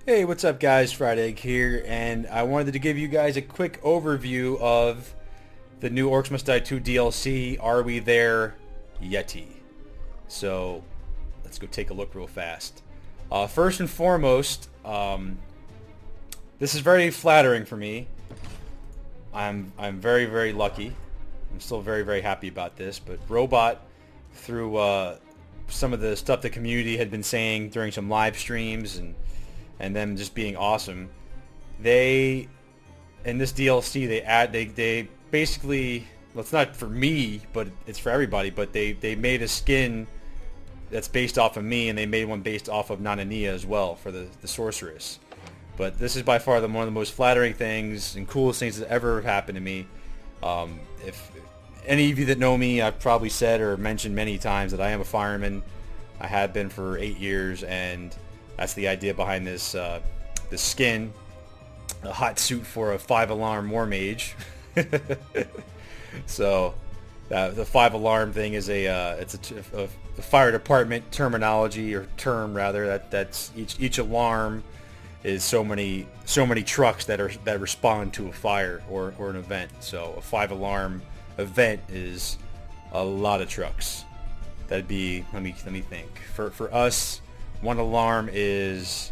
Hey, what's up guys? Fryedegg here, and I wanted to give you guys a quick overview of the new Orcs Must Die 2 DLC, Are We There, Yeti. So, let's go take a look real fast. First and foremost, this is very flattering for me. I'm very, very lucky. I'm still very, very happy about this, but Robot, through some of the stuff the community had been saying during some live streams and them just being awesome, they in this DLC they basically, well, it's not for me, but it's for everybody, but they made a skin that's based off of me, and they made one based off of Nanania as well for the sorceress. But this is by far one of the most flattering things and coolest things that ever happened to me. If any of you that know me, I've probably said or mentioned many times that I am a fireman. I have been for 8 years, and that's the idea behind this this skin, a hot suit for a 5-alarm war mage. So the 5-alarm thing is it's a fire department terminology, or term rather. That's each alarm is so many trucks that respond to a fire or an event. So a 5-alarm event is a lot of trucks. That'd be, let me think. For us, one alarm is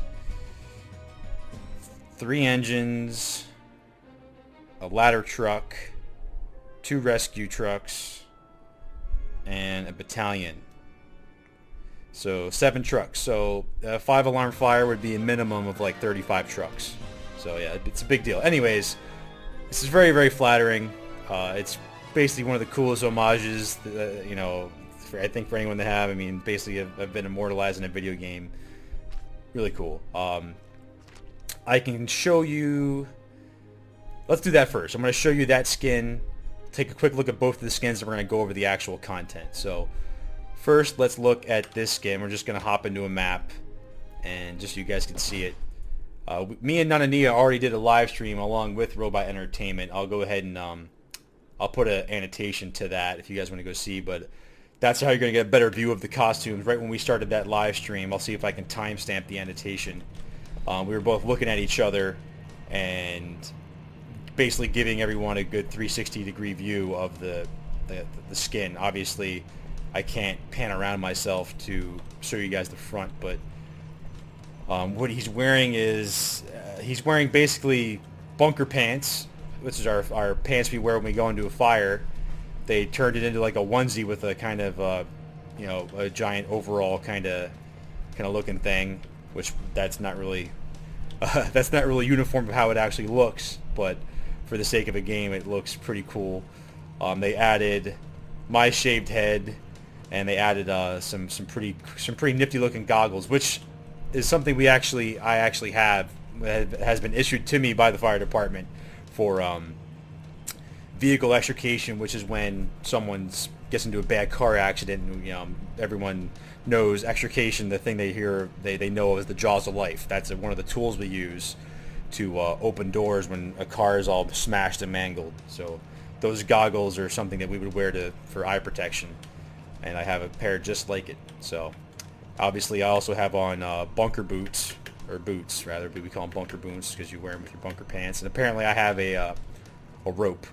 3 engines, a ladder truck, 2 rescue trucks, and a battalion. So 7 trucks. So a 5-alarm fire would be a minimum of like 35 trucks. So yeah, it's a big deal. Anyways, this is very, very flattering. It's basically one of the coolest homages, I think for anyone to have. I mean, basically I've been immortalized in a video game. Really cool. I can show you, let's do that first. I'm going to show you that skin, take a quick look at both of the skins, and we're going to go over the actual content. So first, let's look at this skin. We're just going to hop into a map, and just so you guys can see it. Me and Nanania already did a live stream along with Robot Entertainment. I'll go ahead and I'll put an annotation to that if you guys want to go see, but that's how you're going to get a better view of the costumes. Right when we started that live stream, I'll see if I can timestamp the annotation. We were both looking at each other and basically giving everyone a good 360-degree view of the skin. Obviously, I can't pan around myself to show you guys the front, but what he's wearing is he's wearing basically bunker pants, which is our pants we wear when we go into a fire. They turned it into like a onesie with a kind of a giant overall kind of looking thing, which that's not really uniform of how it actually looks, but for the sake of a game, it looks pretty cool. They added my shaved head, and they added some pretty nifty looking goggles, which is something I actually have, has been issued to me by the fire department for vehicle extrication, which is when someone gets into a bad car accident, and everyone knows extrication, the thing they know as the jaws of life. That's one of the tools we use to open doors when a car is all smashed and mangled. So those goggles are something that we would wear for eye protection, and I have a pair just like it. So obviously I also have on bunker boots, or boots rather, but we call them bunker boots because you wear them with your bunker pants. And apparently I have a rope,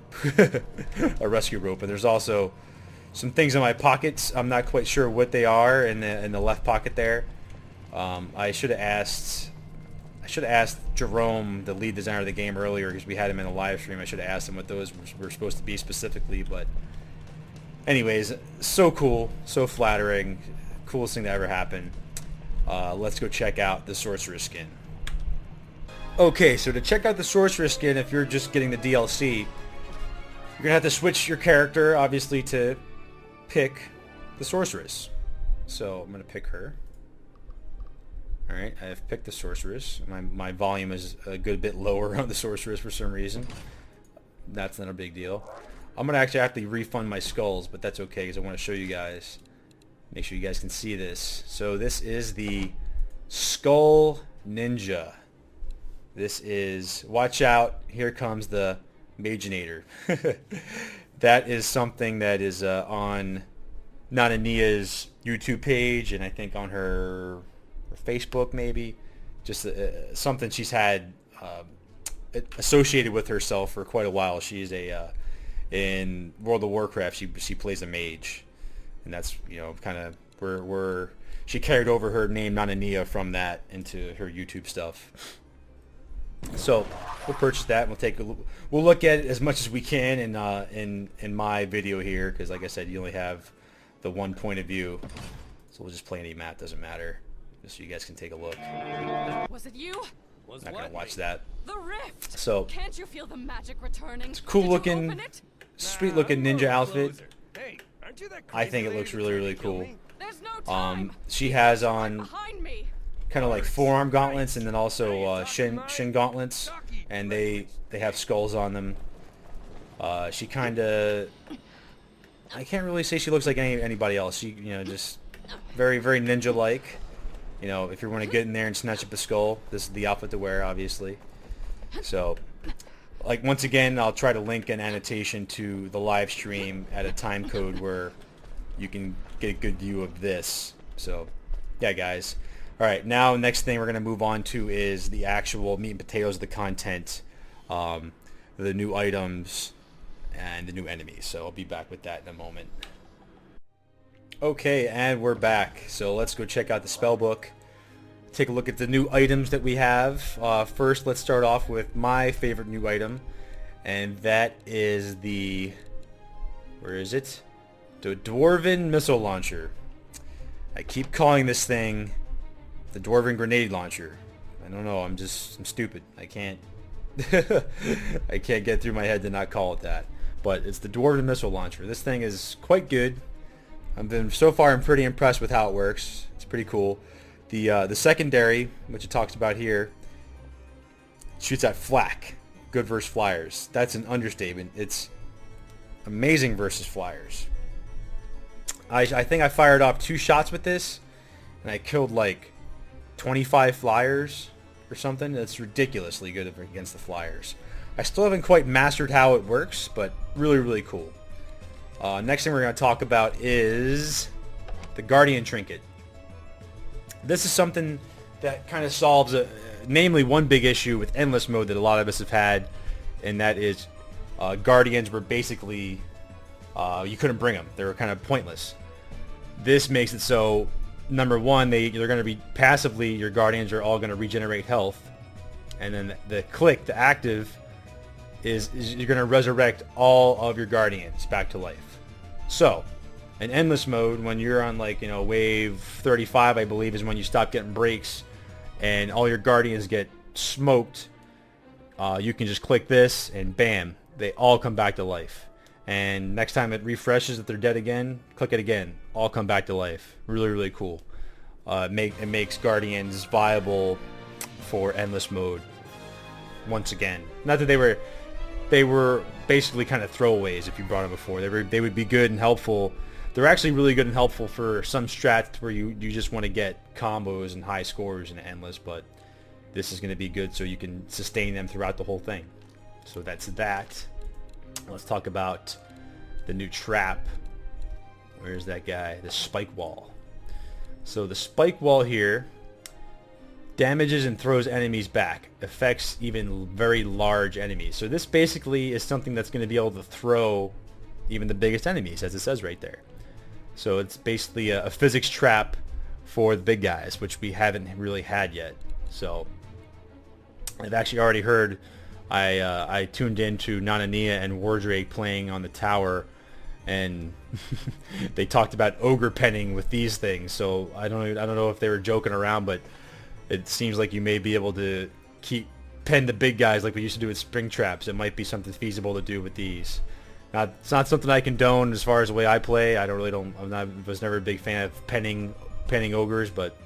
a rescue rope, and there's also some things in my pockets. I'm not quite sure what they are in the left pocket there. I should have asked Jerome, the lead designer of the game, earlier, because we had him in a live stream. I should have asked him what those were supposed to be specifically. But anyways, so cool, so flattering, coolest thing that ever happened. Let's go check out the Sorcerer Skin. Okay, so to check out the Sorcerer Skin, if you're just getting the DLC, you're going to have to switch your character, obviously, to pick the Sorceress. So I'm going to pick her. Alright, I have picked the Sorceress. My volume is a good bit lower on the Sorceress for some reason. That's not a big deal. I'm going to actually have to refund my skulls, but that's okay because I want to show you guys. Make sure you guys can see this. So this is the Skull Ninja. This is, watch out, here comes the Maginator. That is something that is on Nanania's YouTube page, and I think on her Facebook maybe. just something she's had associated with herself for quite a while. She's in World of Warcraft. She plays a mage, and that's kind of where she carried over her name Nanania from that into her YouTube stuff. So we'll purchase that. And we'll look at it as much as we can in my video here, because like I said, you only have the one point of view. So we'll just play any map, doesn't matter, just so you guys can take a look. Was it you? Not gonna watch that. The rift. So can't you feel the magic returning? It's cool looking, sweet looking ninja outfit. I think it looks really cool. There's no time. She has on kind of like forearm gauntlets, and then also shin gauntlets, and they have skulls on them. She kind of, I can't really say she looks like anybody else. She just very ninja like. If you want to get in there and snatch up a skull, this is the outfit to wear, obviously. So, like, once again, I'll try to link an annotation to the live stream at a time code where you can get a good view of this. So, yeah, guys. All right, now next thing we're going to move on to is the actual meat and potatoes of the content, the new items, and the new enemies. So I'll be back with that in a moment. Okay, and we're back. So let's go check out the spell book. Take a look at the new items that we have. First, let's start off with my favorite new item, and that is the, where is it? The Dwarven Missile Launcher. I keep calling this thing the Dwarven Grenade Launcher. I don't know, I'm stupid. I can't I can't get through my head to not call it that. But it's the Dwarven Missile Launcher. This thing is quite good. So far I'm pretty impressed with how it works. It's pretty cool. The secondary, which it talks about here, shoots at flak. Good versus flyers. That's an understatement. It's amazing versus flyers. I think I fired off 2 shots with this, and I killed like 25 flyers or something. That's ridiculously good against the flyers. I still haven't quite mastered how it works, but really cool. Next thing we're going to talk about is the Guardian Trinket. This is something that kind of solves, namely one big issue with Endless Mode that a lot of us have had, and that is Guardians were basically, you couldn't bring them. They were kind of pointless. This makes it so, number one, they're going to be passively, your Guardians are all going to regenerate health, and then the active, is you're going to resurrect all of your Guardians back to life. So, in Endless Mode, when you're on wave 35, I believe, is when you stop getting breaks and all your Guardians get smoked, you can just click this and bam, they all come back to life. And next time it refreshes, if they're dead again, click it again, all come back to life. Really cool. It makes Guardians viable for Endless Mode once again. Not that they were basically kind of throwaways if you brought them before. They would be good and helpful. They're actually really good and helpful for some strats where you just want to get combos and high scores in Endless, but this is going to be good so you can sustain them throughout the whole thing. So that's that. Let's talk about the new trap. Where's that guy? The spike wall. So the spike wall here damages and throws enemies back. Affects even very large enemies. So this basically is something that's going to be able to throw even the biggest enemies, as it says right there. So it's basically a physics trap for the big guys, which we haven't really had yet. So I've actually already heard, I tuned into Nanania and Wardrake playing on the tower, and they talked about ogre penning with these things. So I don't know if they were joking around, but it seems like you may be able to pen the big guys like we used to do with spring traps. It might be something feasible to do with these. Now, it's not something I condone as far as the way I play. I was never a big fan of penning ogres, but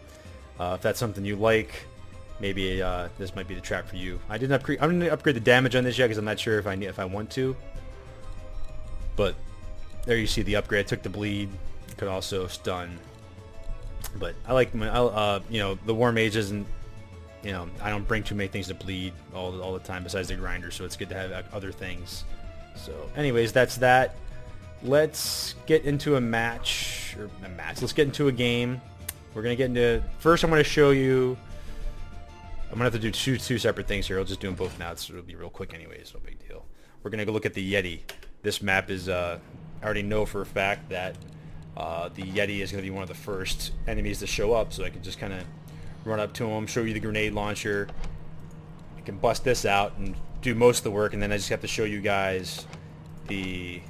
if that's something you like, maybe this might be the trap for you. I'm going to upgrade the damage on this yet because I'm not sure if I want to. But there you see the upgrade. I took the bleed. Could also stun. But I like the War Mage isn't, I don't bring too many things to bleed all the time besides the grinder, so it's good to have other things. So anyways, that's that. Let's get into a match. Let's get into a game. We're going to get into... First, I'm going to show you I'm gonna have to do two separate things here. I'll just do them both now. It'll be real quick anyways. No big deal. We're gonna go look at the Yeti. This map is I already know for a fact that the Yeti is gonna be one of the first enemies to show up. So I can just kind of run up to him, show you the grenade launcher. I can bust this out and do most of the work, and then I just have to show you guys the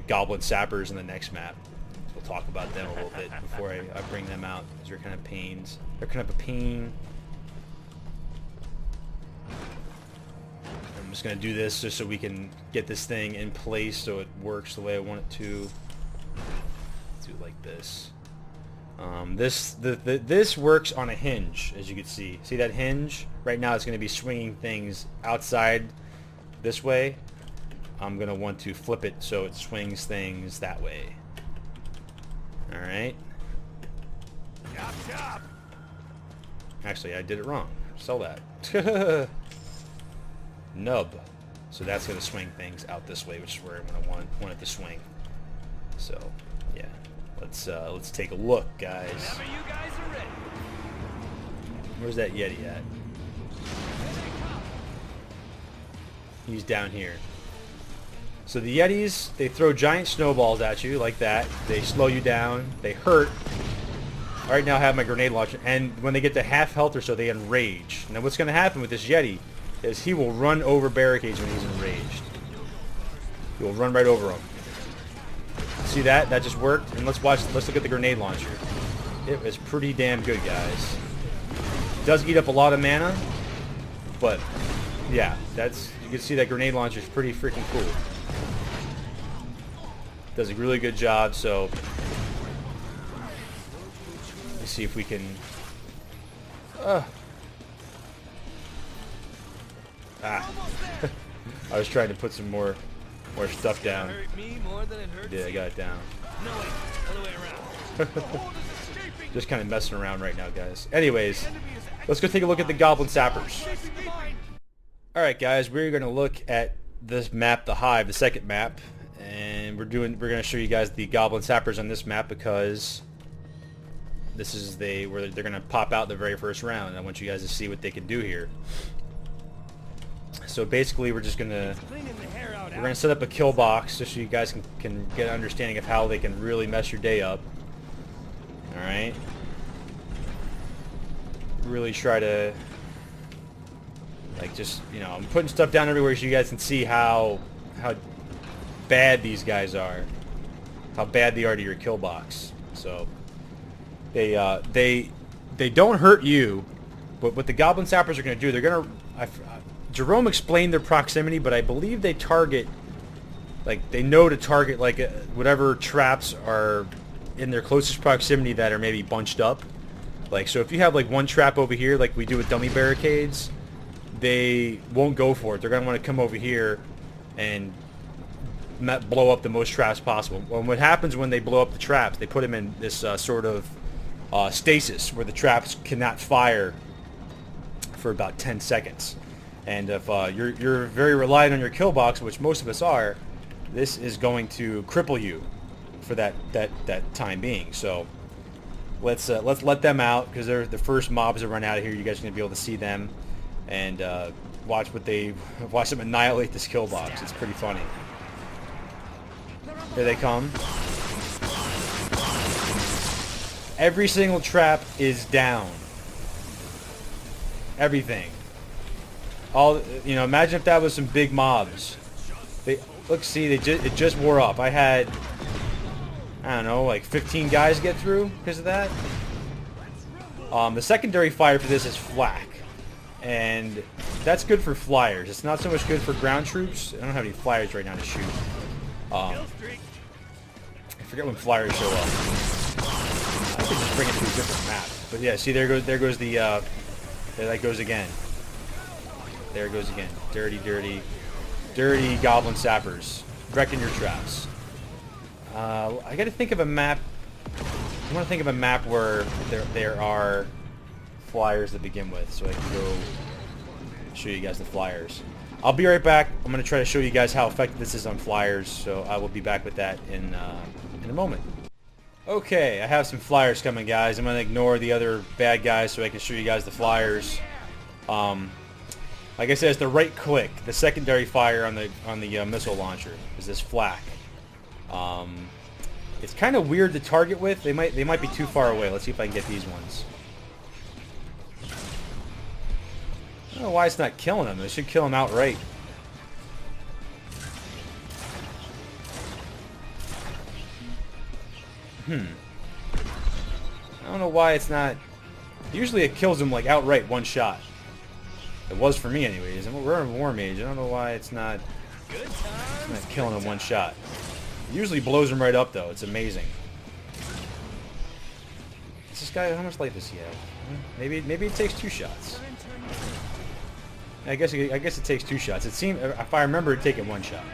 Goblin Sappers in the next map. We'll talk about them a little bit before I bring them out, because they're kind of pains. They're kind of a pain. I'm just going to do this just so we can get this thing in place so it works the way I want it to. Let's do it like this. This works on a hinge, as you can see. See that hinge? Right now it's going to be swinging things outside this way. I'm going to want to flip it so it swings things that way. Alright. Actually, I did it wrong. Sell that. Nub. So that's going to swing things out this way, which is where I'm going to want it to swing. So, yeah. Let's take a look, guys. Whenever you guys are ready. Where's that Yeti at? He's down here. So the Yetis, they throw giant snowballs at you like that. They slow you down. They hurt. Right now I have my grenade launcher, and when they get to half health or so, they enrage. Now what's going to happen with this Yeti is he will run over barricades when he's enraged. He will run right over them. See that? That just worked. And let's look at the grenade launcher. It was pretty damn good, guys. It does eat up a lot of mana, but yeah, you can see that grenade launcher is pretty freaking cool. Does a really good job. So let's see if we can. I was trying to put some more stuff down. Yeah, I got it down. No, wait, other way around. Just kind of messing around right now, guys. Anyways, let's go take a look at the Goblin Sappers. Alright, guys, we're going to look at this map, the Hive, the second map. And we're going to show you guys the Goblin Sappers on this map because this is where they're going to pop out the very first round. And I want you guys to see what they can do here. So basically, we're going to set up a kill box just so you guys can get an understanding of how they can really mess your day up. All right. Really try to, like, just, you know, I'm putting stuff down everywhere so you guys can see how bad these guys are, how bad they are to your kill box. So they don't hurt you, but what the Goblin Sappers are going to do, they're going to. Jerome explained their proximity, but I believe they target, like, they know to target, like, whatever traps are in their closest proximity that are maybe bunched up. Like, so if you have, like, one trap over here, like we do with dummy barricades, they won't go for it. They're going to want to come over here and blow up the most traps possible. Well, what happens when they blow up the traps, they put them in this sort of stasis where the traps cannot fire for about 10 seconds. And if you're very reliant on your kill box, which most of us are, this is going to cripple you for that time being. So let's let them out because they're the first mobs to run out of here. You guys are going to be able to see them and watch them annihilate this kill box. It's pretty funny. Here they come. Every single trap is down. Everything. All, you know, imagine if that was some big mobs. It just wore up. I had, I don't know, like 15 guys get through because of that. The secondary fire for this is flak, and that's good for flyers. It's not so much good for ground troops. I don't have any flyers right now to shoot. I forget when flyers show up. I could just bring it to a different map. But yeah, see, there goes the, there that goes again. There it goes again. Dirty Goblin Sappers. Wrecking your traps. I gotta think of a map. I want to think of a map where there are flyers to begin with, so I can go show you guys the flyers. I'll be right back. I'm gonna try to show you guys how effective this is on flyers, so I will be back with that in a moment. Okay, I have some flyers coming, guys. I'm going to ignore the other bad guys so I can show you guys the flyers. Like I said, it's the right click. The secondary fire on the missile launcher is this flak. It's kind of weird to target with. They might be too far away. Let's see if I can get these ones. I don't know why it's not killing them. It should kill them outright. I don't know why it's not. Usually it kills them like outright, one shot. It was for me anyways. We're in War Mage. I don't know why it's not killing them one shot. It usually blows them right up though. It's amazing. Is this guy, how much life does he have? Maybe it takes 2 shots. I guess it takes 2 shots. It seemed, if I remember, it taking 1 shot.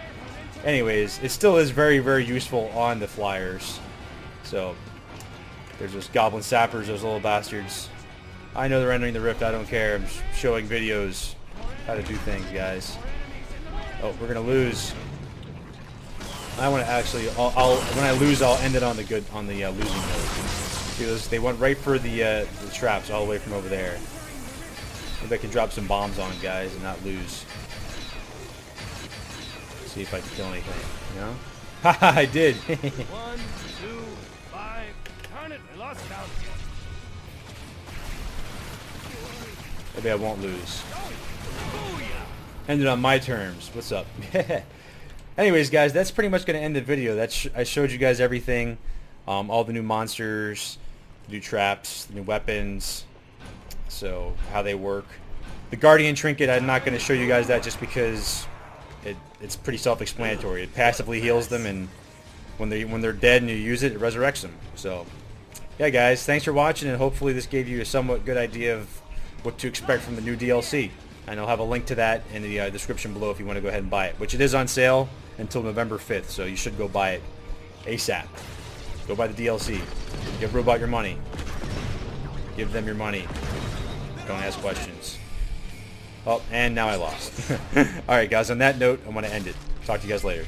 Anyways, it still is very, very useful on the flyers. So there's those goblin sappers, those little bastards. I know they're entering the rift. I don't care. I'm showing videos how to do things, guys. Oh, we're gonna lose. I want to actually. When I lose, I'll end it on the losing note. Because they went right for the traps all the way from over there. Maybe I can drop some bombs on them, guys, and not lose. See if I can kill anything. You know? Haha, I did. 1, 2, 5. Darn it, I lost count. Maybe I won't lose. Ended on my terms. What's up? Anyways, guys, that's pretty much going to end the video. I showed you guys everything. All the new monsters, the new traps, the new weapons. So, how they work. The Guardian Trinket, I'm not going to show you guys that just because it's pretty self-explanatory. It passively heals them, and when they're dead and you use it, it resurrects them. So, yeah, guys, thanks for watching, and hopefully this gave you a somewhat good idea of what to expect from the new DLC. And I'll have a link to that in the description below if you want to go ahead and buy it, which it is on sale until November 5th, so you should go buy it ASAP. Go buy the DLC. Give Robot your money. Give them your money. Don't ask questions. Oh, and now I lost. Alright, guys, on that note, I'm going to end it. Talk to you guys later.